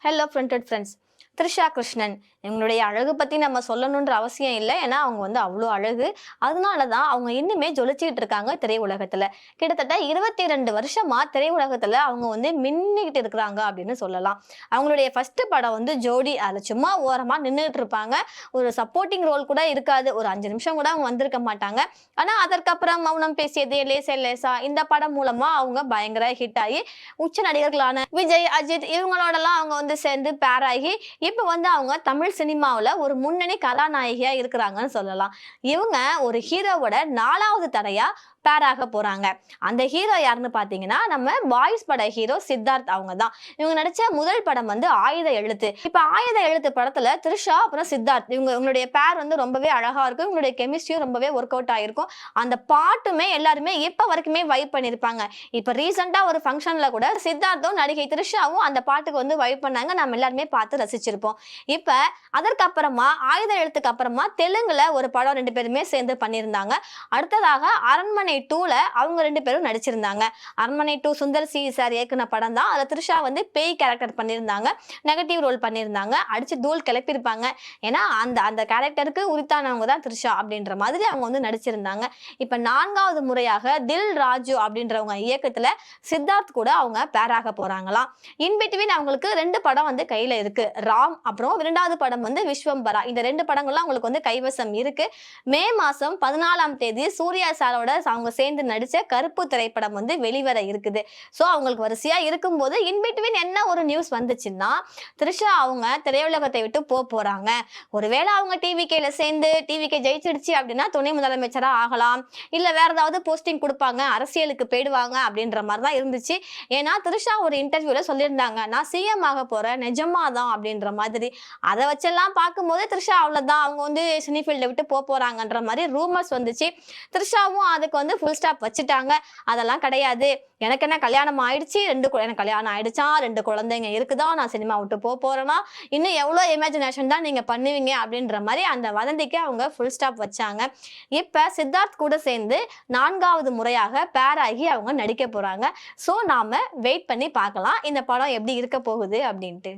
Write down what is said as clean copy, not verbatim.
Hello friended friends. Trisha Krishnan இவங்களுடைய அழகு பற்றி நம்ம சொல்லணுன்ற அவசியம் இல்லை. ஏன்னா அவங்க வந்து அவ்வளோ அழகு. அதனால தான் அவங்க இன்னுமே ஜொலிச்சுக்கிட்டு இருக்காங்க திரையுலகத்தில். கிட்டத்தட்ட 22 வருஷமா திரையுலகத்தில் அவங்க வந்து மின்னிக்கிட்டு இருக்கிறாங்க அப்படின்னு சொல்லலாம். அவங்களுடைய ஃபர்ஸ்ட் படம் வந்து ஜோடி. அதில் சும்மா ஓரமாக நின்றுட்டு இருப்பாங்க. ஒரு சப்போர்ட்டிங் ரோல் கூட இருக்காது. ஒரு 5 நிமிஷம் கூட அவங்க வந்திருக்க மாட்டாங்க. ஆனால் அதற்கப்புறம் மௌனம் பேசியது, லேசா லேசா இந்த படம் மூலமாக அவங்க பயங்கர ஹிட் ஆகி உச்ச நடிகர்களான விஜய், அஜித் இவங்களோடலாம் அவங்க வந்து சேர்ந்து பேர் ஆகி இப்ப வந்து அவங்க தமிழ் சினிமாவுல ஒரு முன்னணி கதாநாயகியா இருக்கிறாங்கன்னு சொல்லலாம். இவங்க ஒரு ஹீரோவோட 4வது தடையா பேராக போறாங்க. அந்த ஹீரோ யாருன்னு பாத்தீங்கன்னா நம்ம பாய்ஸ் பட ஹீரோ சித்தார்த் அவங்க தான். இவங்க நடிச்ச முதல் படம் வந்து ஆயுத எழுத்து. இப்ப ஆயுத எழுத்து படத்துல த்ரிஷா அப்புறம் சித்தார்த் இவங்களுடைய பேர் வந்து ரொம்பவே அழகா இருக்கும். இவங்களுடைய கெமிஸ்ட்ரியும் ரொம்பவே ஒர்க் அவுட் ஆயிருக்கும். அந்த பாட்டுமே எல்லாருமே இப்ப வரைக்குமே வைப் பண்ணிருப்பாங்க. இப்ப ரீசெண்டா ஒரு ஃபங்க்ஷன்ல கூட சித்தார்த்தும் நடிகை த்ரிஷாவும் அந்த பாட்டுக்கு வந்து வைப் பண்ணாங்க. நம்ம எல்லாருமே பார்த்து ரசிச்சிருப்போம். இப்ப அதற்கப்புறமா ஆயுத எழுத்துக்கு அப்புறமா தெலுங்குல ஒரு படம் 2 பேருமே சேர்ந்து பண்ணியிருந்தாங்க. அடுத்ததாக அரண்மனை 2ல அவங்க 2 பேரும் நடிச்சிருந்தாங்க. அரண்மனை 2 சுந்தர் சி சார் இயக்குன படம் தான். அதுல த்ரிஷா வந்து பேய் கேரக்டர் பண்ணியிருந்தாங்க. நெகட்டிவ் ரோல் பண்ணியிருந்தாங்க. அடிச்சு தூள் கிளப்பியிருப்பாங்க. ஏன்னா அந்த அந்த கேரக்டருக்கு உரித்தானவங்க தான் த்ரிஷா அப்படின்ற மாதிரி அவங்க வந்து நடிச்சிருந்தாங்க. இப்ப 4வது முறையாக தில் ராஜு அப்படின்றவங்க இயக்கத்துல சித்தார்த் கூட அவங்க பேராக போறாங்களாம். இன்பிட்வீன் அவங்களுக்கு 2 படம் வந்து கையில இருக்கு. ராம் அப்புறம் 2வது படம் வந்து விஸ்வம்பரா. இந்த 2 படங்கள்லாம் அவங்களுக்கு வந்து கைவசம் இருக்கு. மே மாசம் 14ஆம் தேதி சூர்யா சாரோட அவங்க சேர்ந்து நடிச்ச கருப்பு திரைப்படம் வந்து வெளிவர இருக்குது. சோ அவங்களுக்கு வரிசையா இருக்கும்போது இன்பிட்வீன் என்ன ஒரு நியூஸ் வந்துச்சுன்னா த்ரிஷா அவங்க திரையுலகத்தை விட்டு போறாங்க. ஒருவேளை அவங்க டிவிகேல சேர்ந்து டிவிகே ஜெயிச்சிடுச்சு அப்படின்னா துணை முதலமைச்சரா ஆகலாம். இல்ல வேற ஏதாவது போஸ்டிங் கொடுப்பாங்க, அரசியலுக்கு போயிடுவாங்க அப்படின்ற மாதிரி தான் இருந்துச்சு. ஏன்னா த்ரிஷா ஒரு இன்டர்வியூல சொல்லியிருந்தாங்க, நான் சிஎம் ஆக போறேன் நிஜமாதான் அப்படின்ற மாதிரி. அதை வச்செல்லாம் பார்க்கும்போது த்ரிஷா அவ்வளவுதான் அவங்க வந்து சினி ஃபீல்டை விட்டு போறாங்கன்ற மாதிரி ரூமர்ஸ் வந்துச்சு. த்ரிஷாவும் அதுக்கு வந்து ஃபுல் ஸ்டாப் வச்சுட்டாங்க. அதெல்லாம் கிடையாது, எனக்கு என்ன கல்யாணம் ஆயிடுச்சு, எனக்கு கல்யாணம் ஆயிடுச்சா, 2 குழந்தைங்க இருக்குதா, நான் சினிமா விட்டு போறேன்னா இன்னும் எவ்வளோ இமேஜினேஷன் தான் நீங்க பண்ணுவீங்க அப்படின்ற மாதிரி அந்த வதந்திக்கு அவங்க ஃபுல் ஸ்டாப் வச்சாங்க. இப்ப சித்தார்த் கூட சேர்ந்து 4வது முறையாக பேர் ஆகி அவங்க நடிக்க போறாங்க. ஸோ நாம வெயிட் பண்ணி பார்க்கலாம் இந்த படம் எப்படி இருக்க போகுது அப்படின்ட்டு.